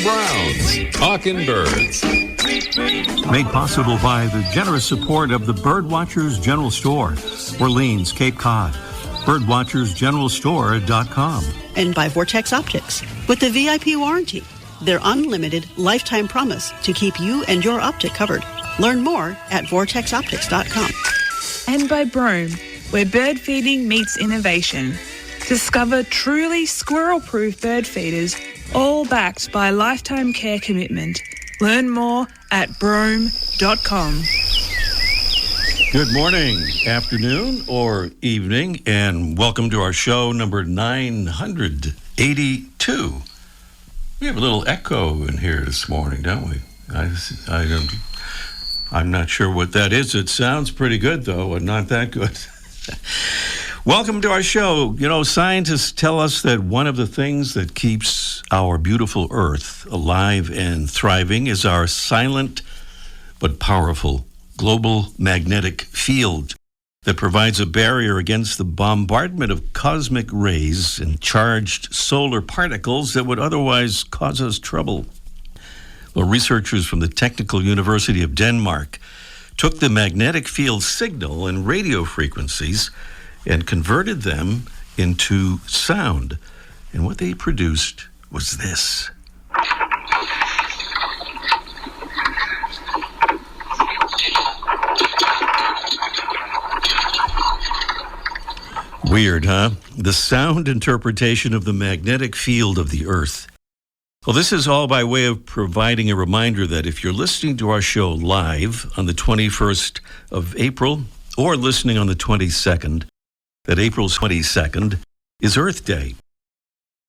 Brown's Talking Birds. Made possible by the generous support of the Birdwatchers General Store, Orleans, Cape Cod. Birdwatchersgeneralstore.com. And by Vortex Optics with the VIP warranty, their unlimited lifetime promise to keep you and your optic covered. Learn more at vortexoptics.com. And by Brome, where bird feeding meets innovation. Discover truly squirrel-proof bird feeders, all backed by a lifetime care commitment. Learn more at brome.com. Good morning, afternoon, or evening, and welcome to our show number 982. We have a little echo in here this morning, don't we? I'm not sure what that is. It sounds pretty good, though, and not that good. Welcome to our show. You know, scientists tell us that one of the things that keeps our beautiful Earth alive and thriving is our silent but powerful global magnetic field that provides a barrier against the bombardment of cosmic rays and charged solar particles that would otherwise cause us trouble. Well, researchers from the Technical University of Denmark took the magnetic field signal and radio frequencies and converted them into sound. And what they produced was this. Weird, huh? The sound interpretation of the magnetic field of the Earth. Well, this is all by way of providing a reminder that if you're listening to our show live on the 21st of April or listening on the 22nd, that April 22nd is Earth Day.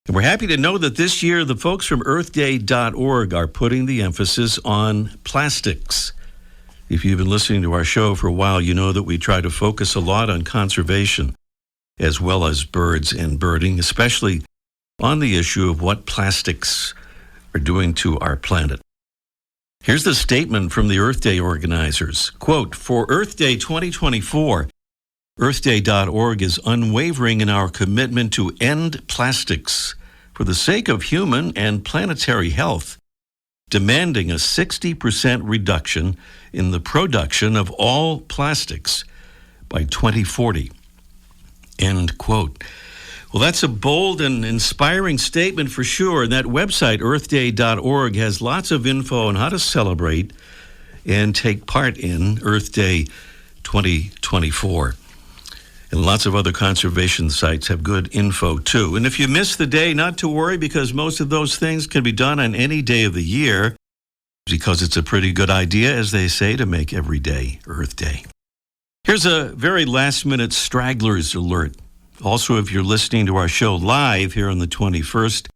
And we're happy to know that this year the folks from earthday.org are putting the emphasis on plastics. If you've been listening to our show for a while, you know that we try to focus a lot on conservation as well as birds and birding, especially on the issue of what plastics are doing to our planet. Here's the statement from the Earth Day organizers. Quote, for Earth Day 2024, earthday.org is unwavering in our commitment to end plastics for the sake of human and planetary health, demanding a 60% reduction in the production of all plastics by 2040. End quote. Well, that's a bold and inspiring statement for sure. And that website, earthday.org, has lots of info on how to celebrate and take part in Earth Day 2024. And lots of other conservation sites have good info, too. And if you miss the day, not to worry, because most of those things can be done on any day of the year, because it's a pretty good idea, as they say, to make every day Earth Day. Here's a very last-minute stragglers alert. Also, if you're listening to our show live here on the 21st,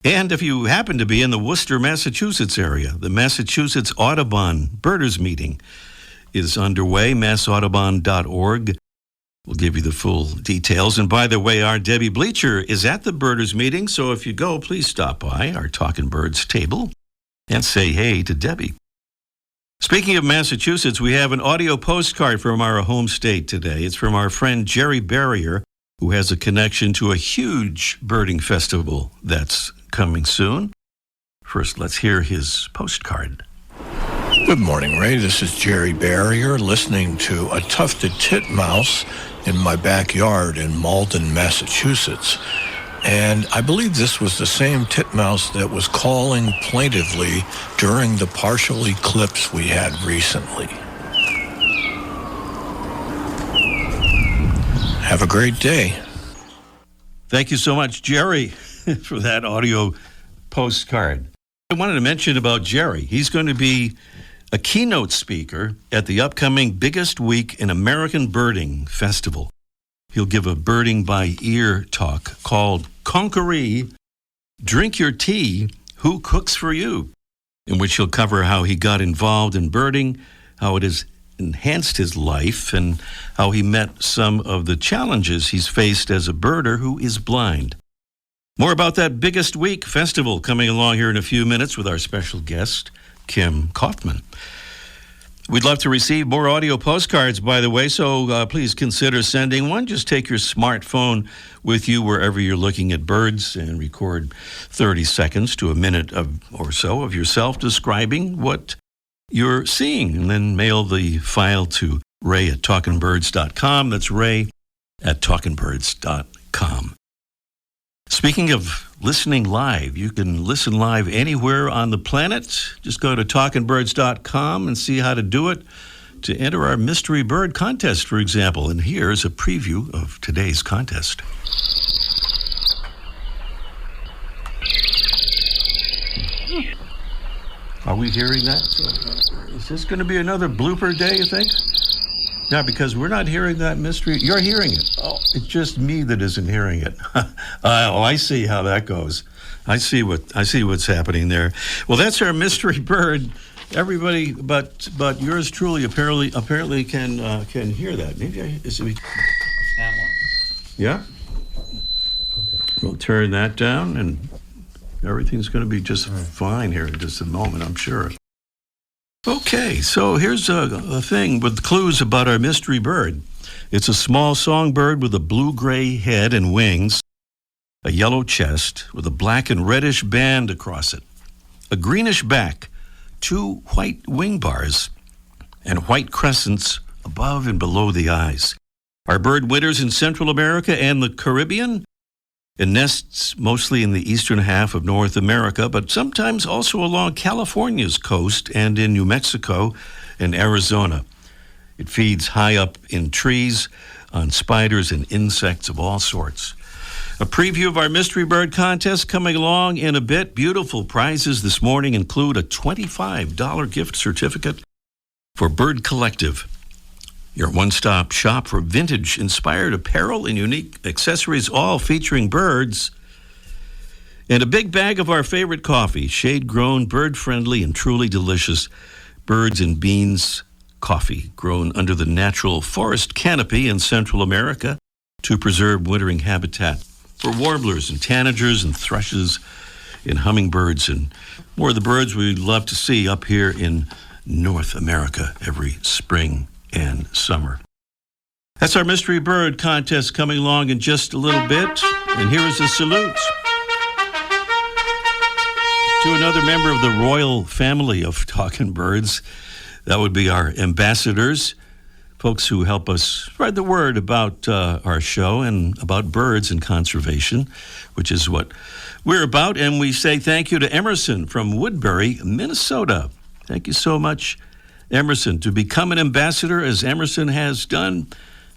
and if you happen to be in the Worcester, Massachusetts area, the Massachusetts Audubon Birders Meeting is underway, massaudubon.org. We'll give you the full details. And by the way, our Debbie Bleacher is at the Birders Meeting, so if you go, please stop by our Talking Birds table and say hey to Debbie. Speaking of Massachusetts, we have an audio postcard from our home state today. It's from our friend Jerry Barrier, who has a connection to a huge birding festival that's coming soon. First, let's hear his postcard. Good morning, Ray. This is Jerry Barrier, listening to a tufted titmouse in my backyard in Malden, Massachusetts. And I believe this was the same titmouse that was calling plaintively during the partial eclipse we had recently. Have a great day. Thank you so much, Jerry, for that audio postcard. I wanted to mention about Jerry. He's going to be a keynote speaker at the upcoming Biggest Week in American Birding Festival. He'll give a birding by ear talk called Conqueree, Drink Your Tea, Who Cooks for You, in which he'll cover how he got involved in birding, how it has enhanced his life, and how he met some of the challenges he's faced as a birder who is blind. More about that Biggest Week festival coming along here in a few minutes with our special guest, Kim Kaufman. We'd love to receive more audio postcards, by the way, so please consider sending one. Just take your smartphone with you wherever you're looking at birds and record 30 seconds to a minute or so of yourself describing what you're seeing, and then mail the file to ray@talkingbirds.com. That's ray@talkingbirds.com. Speaking of listening live, you can listen live anywhere on the planet. Just go to talkingbirds.com and see how to do it to enter our mystery bird contest, for example. And here's a preview of today's contest. Are we hearing that? Is this going to be another blooper day, you think? Yeah, because we're not hearing that mystery. You're hearing it. Oh, it's just me that isn't hearing it. Oh, I see how that goes. I see what's happening there. Well, that's our mystery bird. Everybody, but yours truly apparently can hear that. Maybe that one. Yeah. Okay. We'll turn that down, and everything's going to be just fine here in just a moment, I'm sure. Okay, so here's a thing with clues about our mystery bird. It's a small songbird with a blue-gray head and wings, a yellow chest with a black and reddish band across it, a greenish back, 2 white wing bars, and white crescents above and below the eyes. Our bird winters in Central America and the Caribbean. It nests mostly in the eastern half of North America, but sometimes also along California's coast and in New Mexico and Arizona. It feeds high up in trees on spiders and insects of all sorts. A preview of our mystery bird contest coming along in a bit. Beautiful prizes this morning include a $25 gift certificate for Bird Collective, your one-stop shop for vintage-inspired apparel and unique accessories, all featuring birds. And a big bag of our favorite coffee, shade-grown, bird-friendly, and truly delicious Birds and Beans coffee, grown under the natural forest canopy in Central America to preserve wintering habitat for warblers and tanagers and thrushes and hummingbirds and more of the birds we love to see up here in North America every spring and summer. That's our mystery bird contest coming along in just a little bit. And here is a salute to another member of the royal family of Talking Birds. That would be our ambassadors, folks who help us spread the word about our show and about birds and conservation, which is what we're about. And we say thank you to Emerson from Woodbury, Minnesota. Thank you so much, Emerson. To become an ambassador, as Emerson has done,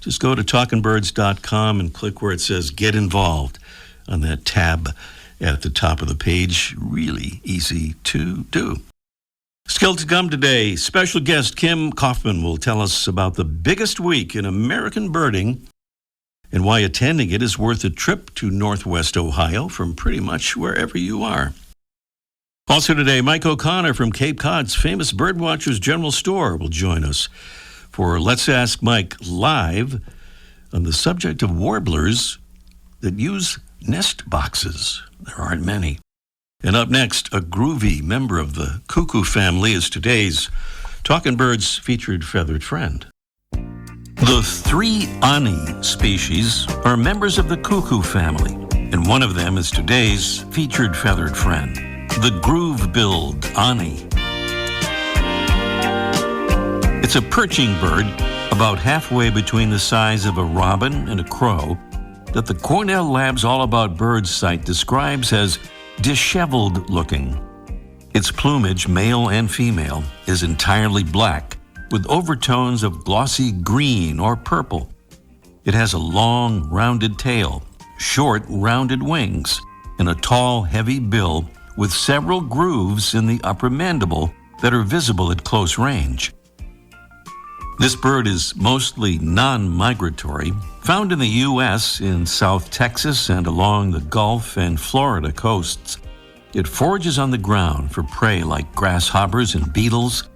just go to talkingbirds.com and click where it says Get Involved on that tab at the top of the page. Really easy to do. Still to come today, special guest Kim Kaufman will tell us about the biggest week in American birding and why attending it is worth a trip to Northwest Ohio from pretty much wherever you are. Also today, Mike O'Connor from Cape Cod's famous Birdwatchers General Store will join us for Let's Ask Mike Live on the subject of warblers that use nest boxes. There aren't many. And up next, a groovy member of the cuckoo family is today's Talking Birds featured feathered friend. The 3 ani species are members of the cuckoo family, and one of them is today's featured feathered friend, the groove-billed ani. It's a perching bird about halfway between the size of a robin and a crow that the Cornell Lab's All About Birds site describes as disheveled looking. Its plumage, male and female, is entirely black with overtones of glossy green or purple. It has a long, rounded tail, short, rounded wings, and a tall, heavy bill with several grooves in the upper mandible that are visible at close range. This bird is mostly non-migratory, found in the U.S. in South Texas and along the Gulf and Florida coasts. It forages on the ground for prey like grasshoppers and beetles,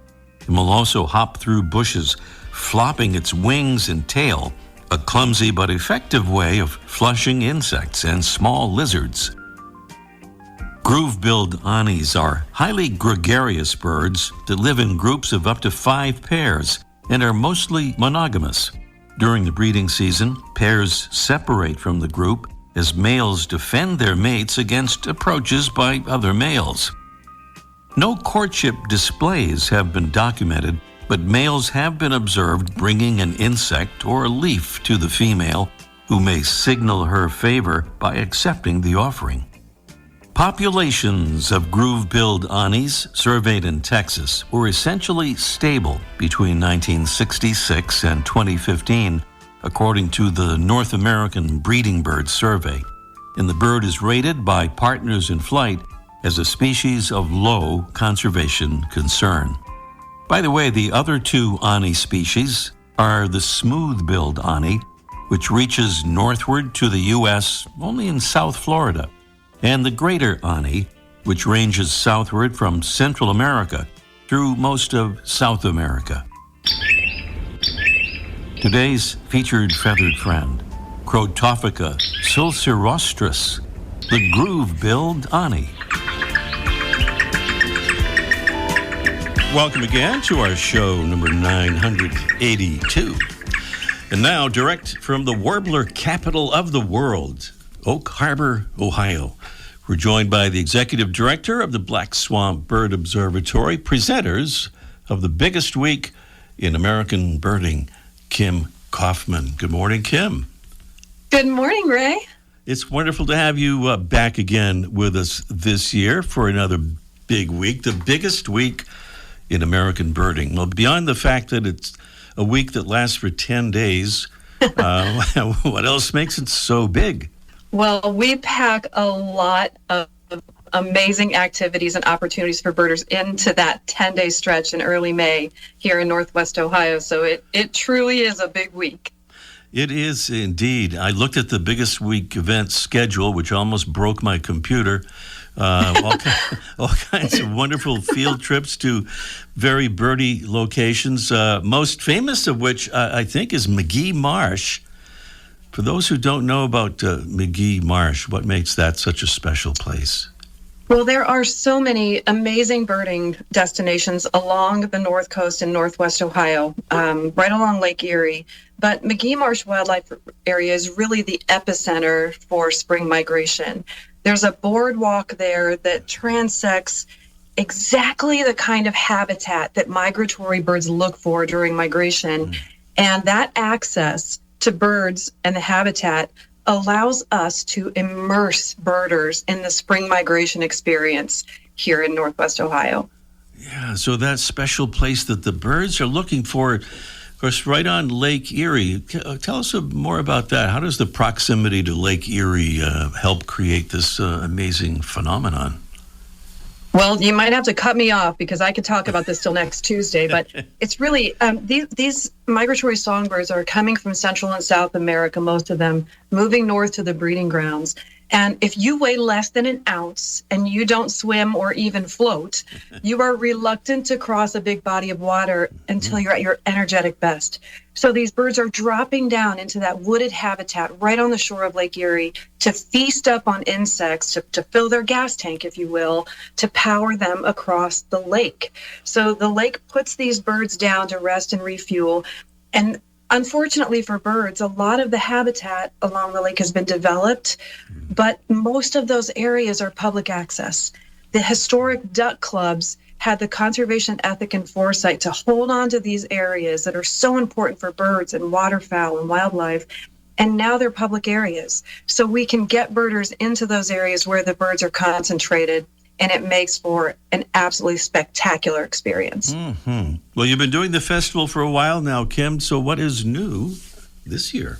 and will also hop through bushes, flopping its wings and tail, a clumsy but effective way of flushing insects and small lizards. Groove-billed anis are highly gregarious birds that live in groups of up to 5 pairs and are mostly monogamous. During the breeding season, pairs separate from the group as males defend their mates against approaches by other males. No courtship displays have been documented, but males have been observed bringing an insect or a leaf to the female, who may signal her favor by accepting the offering. Populations of groove-billed anis surveyed in Texas were essentially stable between 1966 and 2015, according to the North American Breeding Bird Survey. And the bird is rated by Partners in Flight as a species of low conservation concern. By the way, the other 2 ani species are the smooth-billed ani, which reaches northward to the U.S. only in South Florida, and the greater ani, which ranges southward from Central America through most of South America. Today's featured feathered friend, Crotophica sulcirostris, the groove-billed ani. Welcome again to our show number 982. And now, direct from the warbler capital of the world, Oak Harbor, Ohio. We're joined by the executive director of the Black Swamp Bird Observatory, presenters of the biggest week in American birding, Kim Kaufman. Good morning, Kim. Good morning, Ray. It's wonderful to have you back again with us this year for another big week, the biggest week in American birding. Well, beyond the fact that it's a week that lasts for 10 days, what else makes it so big? Well, we pack a lot of amazing activities and opportunities for birders into that 10-day stretch in early May here in Northwest Ohio. So it truly is a big week. It is indeed. I looked at the biggest week event schedule, which almost broke my computer. All kinds of wonderful field trips to very birdie locations, most famous of which I think is McGee Marsh. For those who don't know about McGee Marsh, what makes that such a special place? Well, there are so many amazing birding destinations along the North Coast in Northwest Ohio, right along Lake Erie. But McGee Marsh Wildlife Area is really the epicenter for spring migration. There's a boardwalk there that transects exactly the kind of habitat that migratory birds look for during migration. And that access to birds and the habitat allows us to immerse birders in the spring migration experience here in Northwest Ohio. Yeah, so that special place that the birds are looking for, of course, right on Lake Erie. Tell us more about that. How does the proximity to Lake Erie help create this amazing phenomenon? Well, you might have to cut me off because I could talk about this till next Tuesday, but it's really, these migratory songbirds are coming from Central and South America, most of them, moving north to the breeding grounds. And if you weigh less than an ounce and you don't swim or even float, you are reluctant to cross a big body of water until you're at your energetic best. So these birds are dropping down into that wooded habitat right on the shore of Lake Erie to feast up on insects, to fill their gas tank, if you will, to power them across the lake. So the lake puts these birds down to rest and refuel. And unfortunately for birds, a lot of the habitat along the lake has been developed, but most of those areas are public access. The historic duck clubs had the conservation ethic and foresight to hold on to these areas that are so important for birds and waterfowl and wildlife, and now they're public areas. So we can get birders into those areas where the birds are concentrated, and it makes for an absolutely spectacular experience. Mm-hmm. Well, you've been doing the festival for a while now, Kim, so what is new this year?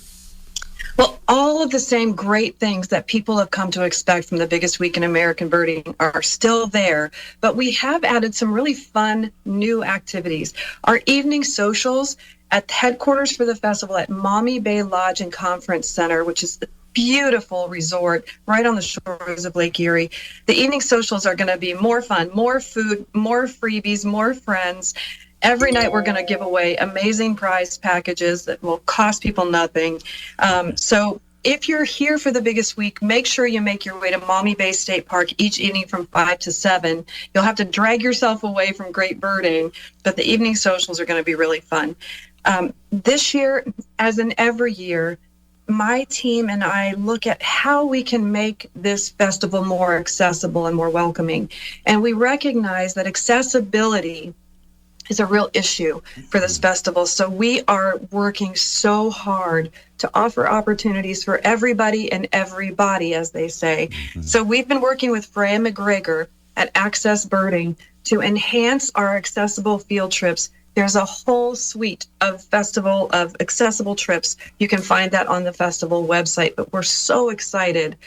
Well, all of the same great things that people have come to expect from the biggest week in American birding are still there, but we have added some really fun new activities. Our evening socials at the headquarters for the festival at Maumee Bay Lodge and Conference Center, which is the beautiful resort right on the shores of Lake Erie. The evening socials are going to be more fun, more food, more freebies, more friends. Every night we're going to give away amazing prize packages that will cost people nothing. So if you're here for the biggest week, make sure you make your way to Maumee Bay State Park each evening from 5 to 7. You'll have to drag yourself away from great birding, but the evening socials are going to be really fun. This year, as in every year, my team and I look at how we can make this festival more accessible and more welcoming. And we recognize that accessibility is a real issue for this festival. So we are working so hard to offer opportunities for everybody and everybody, as they say. So we've been working with Freya McGregor at Access Birding to enhance our accessible field trips. There's a whole suite of accessible trips. You can find that on the festival website, but we're so excited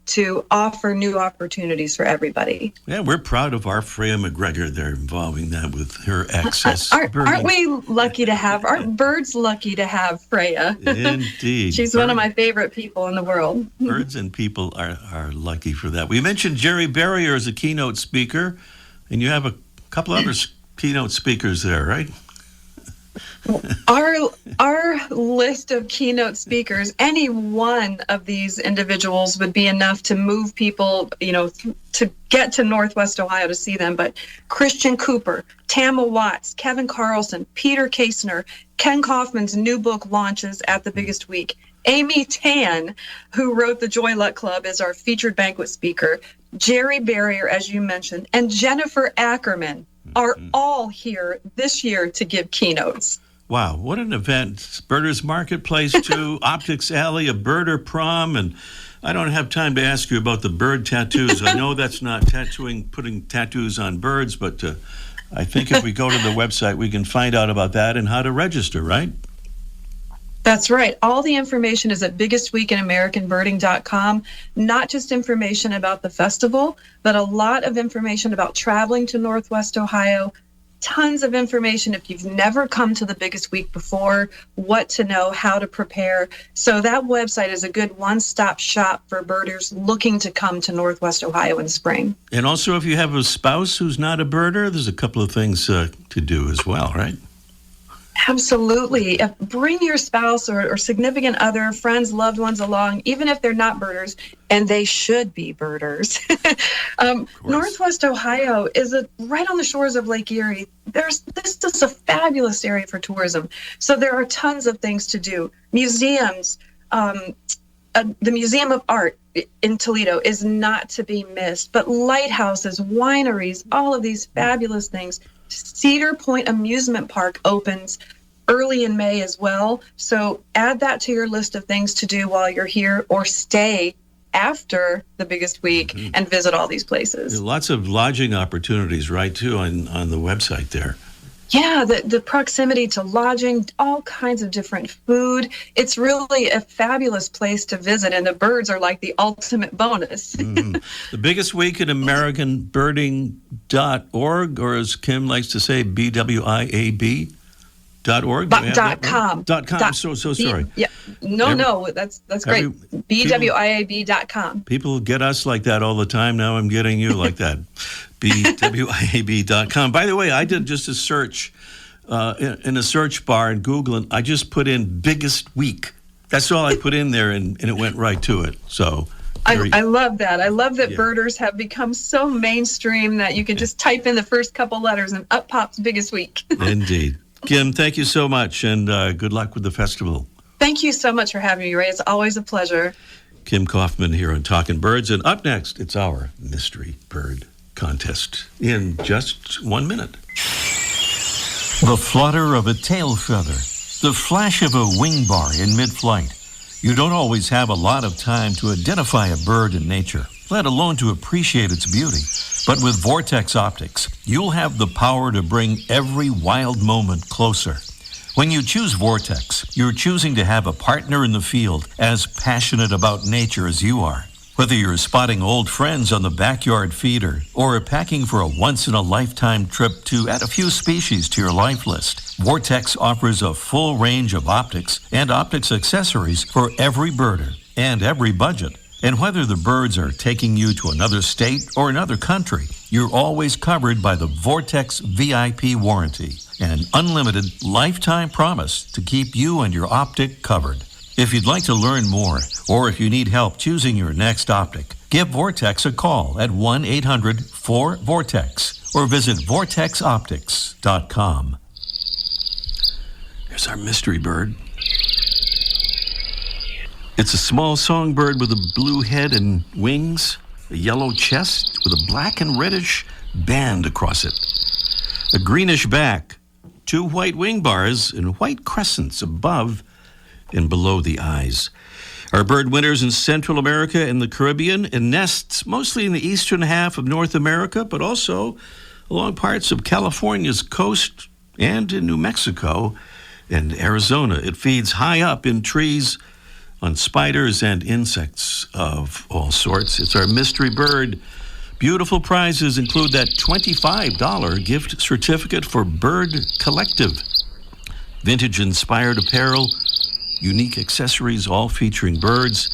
to offer new opportunities for everybody. Yeah, we're proud of our Freya McGregor. They're involving that with her access. Aren't we lucky to have, aren't birds lucky to have Freya? Indeed. She's one of my favorite people in the world. Birds and people are lucky for that. We mentioned Jerry Barrier as a keynote speaker, and you have a couple other keynote speakers there, right? Our list of keynote speakers, any one of these individuals would be enough to move people, to get to Northwest Ohio to see them. But Christian Cooper, Tama Watts, Kevin Carlson, Peter Kasner, Ken Kaufman's new book launches at the biggest week. Amy Tan, who wrote the Joy Luck Club, is our featured banquet speaker. Jerry Barrier, as you mentioned, and Jennifer Ackerman are all here this year to give keynotes. Wow, what an event. Birders Marketplace too, Optics Alley, a birder prom, and I don't have time to ask you about the bird tattoos. I know that's not putting tattoos on birds, but I think if we go to the website, we can find out about that and how to register, right? That's right. All the information is at biggestweekinamericanbirding.com. Not just information about the festival, but a lot of information about traveling to Northwest Ohio. Tons of information if you've never come to the biggest week before, what to know, how to prepare. So that website is a good one-stop shop for birders looking to come to Northwest Ohio in spring. And also, if you have a spouse who's not a birder, there's a couple of things to do as well, right? Absolutely. Bring your spouse or significant other, friends, loved ones along, even if they're not birders, and they should be birders. Northwest Ohio is right on the shores of Lake Erie. This is a fabulous area for tourism. So there are tons of things to do. Museums, the Museum of Art in Toledo is not to be missed, but lighthouses, wineries, all of these fabulous things. Cedar Point Amusement Park opens early in May as well. So add that to your list of things to do while you're here, or stay after the biggest week and visit all these places. There are lots of lodging opportunities, right, too, on the website there. Yeah, the proximity to lodging, all kinds of different food. It's really a fabulous place to visit, and the birds are like the ultimate bonus. The biggest week at AmericanBirding.org, or as Kim likes to say, BWIAB.org. .com. .com. So sorry. Yeah. No, that's great. BWIAB.com. People get us like that all the time. Now I'm getting you like that. BWIAB.com. By the way, I did just a search in a search bar in Google, and I just put in biggest week. That's all I put in there, and it went right to it. So I love that. I love that birders have become so mainstream that you can just type in the first couple letters and up pops biggest week. Indeed. Kim, thank you so much, and good luck with the festival. Thank you so much for having me, Ray. It's always a pleasure. Kim Kaufman here on Talking Birds, and up next, it's our Mystery Bird Contest in just 1 minute. The flutter of a tail feather, the flash of a wing bar in mid-flight. You don't always have a lot of time to identify a bird in nature, let alone to appreciate its beauty. But with Vortex Optics, you'll have the power to bring every wild moment closer. When you choose Vortex, you're choosing to have a partner in the field as passionate about nature as you are. Whether you're spotting old friends on the backyard feeder or packing for a once-in-a-lifetime trip to add a few species to your life list, Vortex offers a full range of optics and optics accessories for every birder and every budget. And whether the birds are taking you to another state or another country, you're always covered by the Vortex VIP warranty, an unlimited lifetime promise to keep you and your optic covered. If you'd like to learn more, or if you need help choosing your next optic, give Vortex a call at 1-800-4VORTEX or visit vortexoptics.com. Here's our mystery bird. It's a small songbird with a blue head and wings, a yellow chest with a black and reddish band across it, a greenish back, 2 white wing bars, and white crescents above and below the eyes. Our bird winters in Central America and the Caribbean and nests mostly in the eastern half of North America, but also along parts of California's coast and in New Mexico and Arizona. It feeds high up in trees on spiders and insects of all sorts. It's our mystery bird. Beautiful prizes include that $25 gift certificate for Bird Collective. Vintage-inspired apparel, unique accessories, all featuring birds,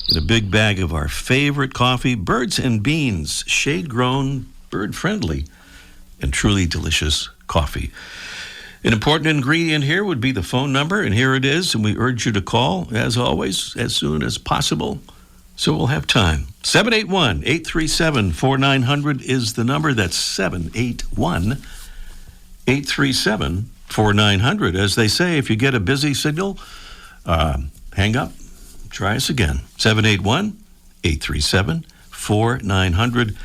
and a big bag of our favorite coffee, Birds and Beans, shade-grown, bird-friendly, and truly delicious coffee. An important ingredient here would be the phone number, and here it is, and we urge you to call, as always, as soon as possible, so we'll have time. 781-837-4900 is the number. That's 781-837-4900. As they say, if you get a busy signal, hang up, try us again. 781-837-4900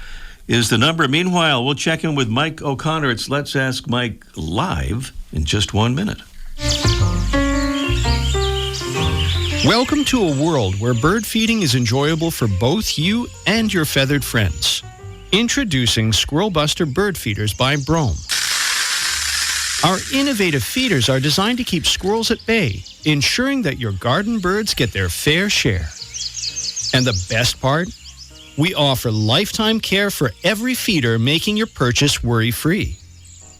is the number. Meanwhile, we'll check in with Mike O'Connor. It's Let's Ask Mike live in just 1 minute. Welcome to a world where bird feeding is enjoyable for both you and your feathered friends. Introducing Squirrel Buster Bird Feeders by Brome. Our innovative feeders are designed to keep squirrels at bay, ensuring that your garden birds get their fair share. And the best part? We offer lifetime care for every feeder, making your purchase worry-free.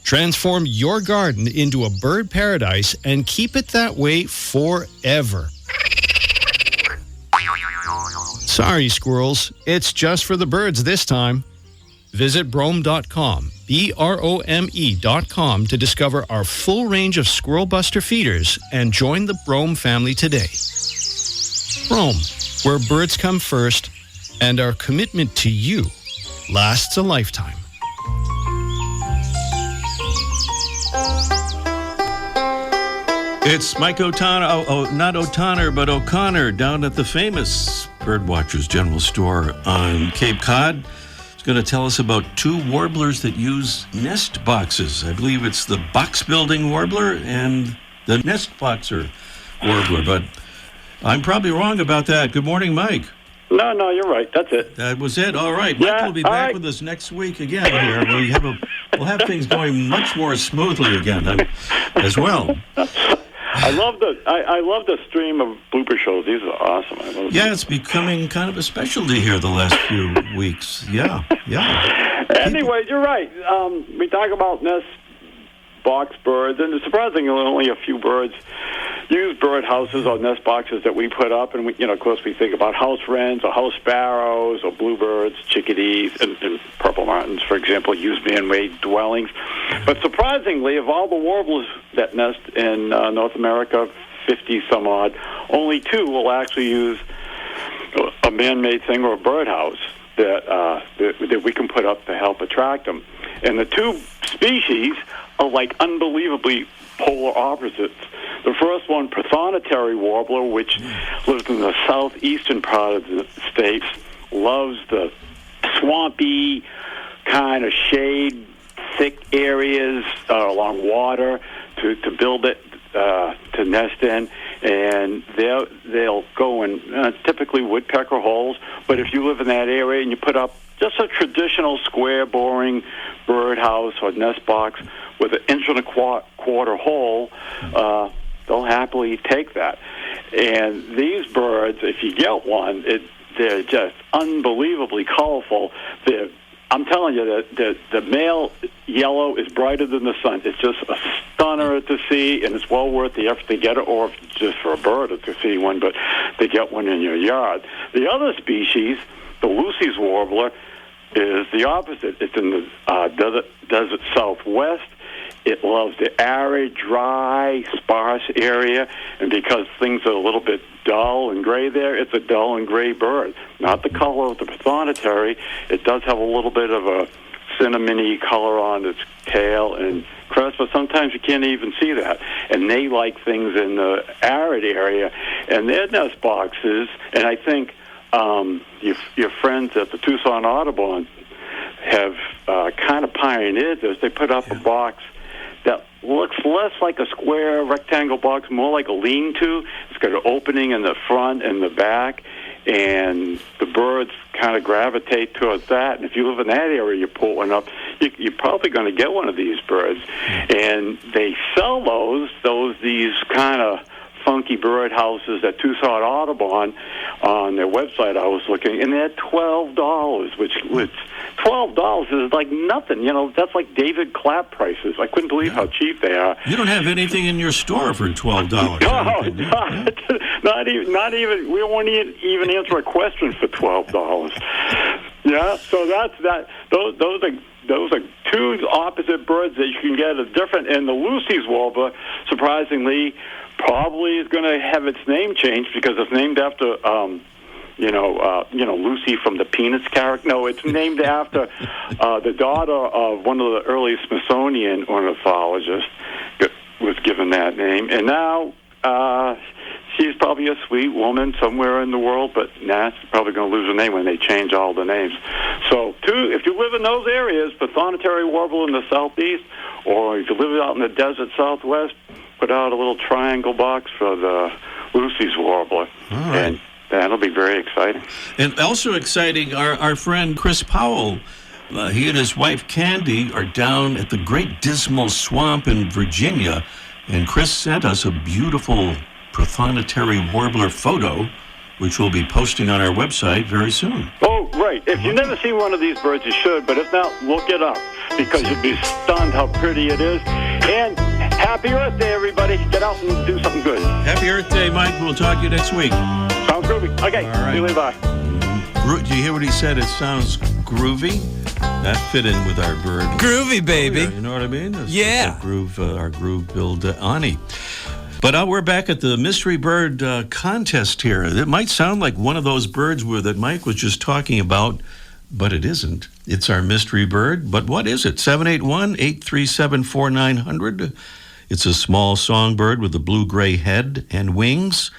Transform your garden into a bird paradise and keep it that way forever. Sorry, squirrels. It's just for the birds this time. Visit Brome.com, BROME.com, to discover our full range of Squirrel Buster feeders and join the Brome family today. Brome, where birds come first, and our commitment to you lasts a lifetime. It's Mike O'Connor, not O'Connor, but O'Connor, down at the famous Birdwatchers General Store on Cape Cod. He's going to tell us about 2 warblers that use nest boxes. I believe it's the box-building warbler and the nest boxer warbler, but I'm probably wrong about that. Good morning, Mike. No, you're right. That's it. That was it. All right. Yeah, Mike will be back right. with us next week again here. We'll have things going much more smoothly again as well. I love the stream of blooper shows. These are awesome. Yeah, it's becoming kind of a specialty here the last few weeks. Yeah. Anyway, you're right. We talk about nest box birds, and surprisingly, only a few birds use bird houses or nest boxes that we put up. And we, of course, we think about house wrens or house sparrows or bluebirds, chickadees, and purple martins, for example, use man-made dwellings. But surprisingly, of all the warblers that nest in North America, 50 some odd, only 2 will actually use a man-made thing or a birdhouse that we can put up to help attract them. And the 2 species are like unbelievably polar opposites. The first one, prothonotary warbler, which lives in the southeastern part of the states, loves the swampy kind of shade, thick areas along water to build it, to nest in, and they'll go in typically woodpecker holes. But if you live in that area and you put up just a traditional square, boring birdhouse or nest box with an 1.25 inch hole, they'll happily take that. And these birds, if you get one, they're just unbelievably colorful. I'm telling you that the male yellow is brighter than the sun. It's just a stunner to see, and it's well worth the effort to get it, or just for a bird to see one, but to get one in your yard. The other species, the Lucy's warbler, is the opposite. It's in the desert southwest, It loves the arid, dry, sparse area, and because things are a little bit dull and gray there, it's a dull and gray bird. Not the color of the prothonotary. It does have a little bit of a cinnamony color on its tail and crest, but sometimes you can't even see that. And they like things in the arid area, and their nest boxes, and I think your friends at the Tucson Audubon have kind of pioneered this. They put up a box that looks less like a square rectangle box, more like a lean-to. It's got an opening in the front and the back, and the birds kind of gravitate towards that. And if you live in that area, you pull one up, you're probably going to get one of these birds. And they sell these kind of funky bird houses at Tucson Audubon on their website. I was looking, and they're $12, which $12 is like nothing. You know, that's like David Clapp prices. I couldn't believe how cheap they are. You don't have anything in your store for $12. No, not even. We won't even answer a question for $12. Yeah, so that's that. Those are two opposite birds that you can get a different. And the Lucy's warbler, surprisingly, probably is going to have its name changed because it's named after, Lucy from the Peanuts character. No, it's named after the daughter of one of the early Smithsonian ornithologists was given that name. And now she's probably a sweet woman somewhere in the world, but she's probably going to lose her name when they change all the names. So, if you live in those areas, prothonotary warbler in the southeast, or if you live out in the desert southwest, put out a little triangle box for the Lucy's warbler. All right. And that'll be very exciting. And also exciting, our friend Chris Powell, he and his wife Candy are down at the Great Dismal Swamp in Virginia, and Chris sent us a beautiful prothonotary warbler photo, which we'll be posting on our website very soon. Oh, right. If you've never seen one of these birds, you should, but if not, look it up, because you'll be stunned how pretty it is. And happy Earth Day, everybody. Get out and do something good. Happy Earth Day, Mike. We'll talk to you next week. Sounds groovy. Okay. All right. See you later. Bye. Do you hear what he said? It sounds groovy. That fit in with our bird. Groovy, baby. Oh, yeah, you know what I mean? Yeah. Our groove-billed Ani. But we're back at the mystery bird contest here. It might sound like one of those birds that Mike was just talking about, but it isn't. It's our mystery bird. But what is it? 781-837-4900. It's a small songbird with a blue-gray head and wings,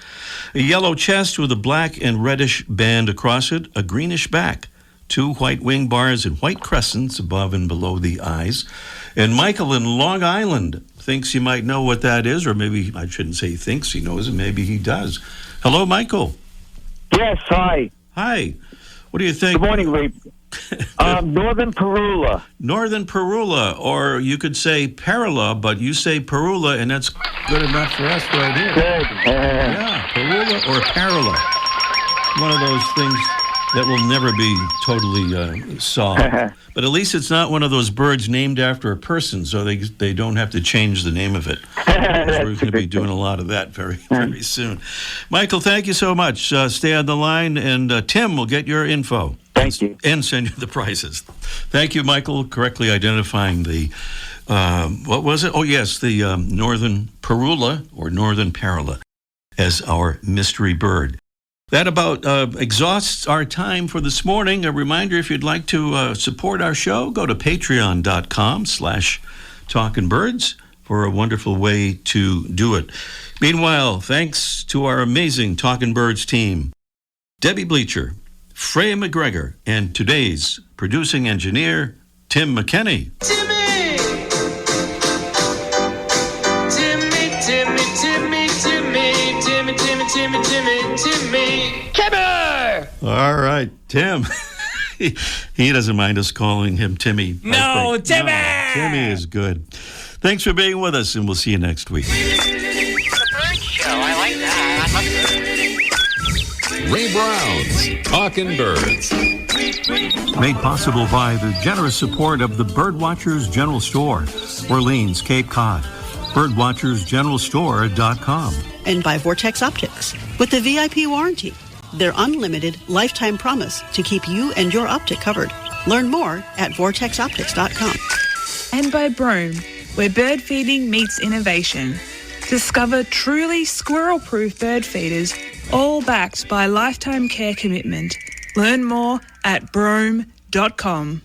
a yellow chest with a black and reddish band across it, a greenish back, 2 white wing bars and white crescents above and below the eyes. And Michael in Long Island thinks he might know what that is, or maybe I shouldn't say he thinks he knows it, maybe he does. Hello, Michael. Yes, hi. Hi. What do you think? Good morning, Ray. Northern Parula. Northern Parula, or you could say Parula, but you say Parula, and that's good enough for us right here. Good. Yeah, Parula or Parula. One of those things that will never be totally solved. But at least it's not one of those birds named after a person, so they don't have to change the name of it. We're going to be doing a lot of that very, very soon. Michael, thank you so much. Stay on the line, and Tim will get your info. Thank you. And send you the prizes. Thank you, Michael, correctly identifying the, what was it? Oh, yes, the Northern Parula, or Northern Parula, as our mystery bird. That about exhausts our time for this morning. A reminder, if you'd like to support our show, go to patreon.com/talkingbirds for a wonderful way to do it. Meanwhile, thanks to our amazing Talkin' Birds team, Debbie Bleacher, Freya McGregor, and today's producing engineer, Tim McKenney. All right, Tim. He doesn't mind us calling him Timmy. No, Timmy! No, Timmy is good. Thanks for being with us, and we'll see you next week. Ray Brown's Talkin' Birds. Made possible by the generous support of the Birdwatchers General Store, Orleans, Cape Cod. Birdwatchersgeneralstore.com. And by Vortex Optics with the VIP warranty. Their unlimited lifetime promise to keep you and your optic covered. Learn more at vortexoptics.com. And by Brome, where bird feeding meets innovation. Discover truly squirrel-proof bird feeders, all backed by lifetime care commitment. Learn more at brome.com.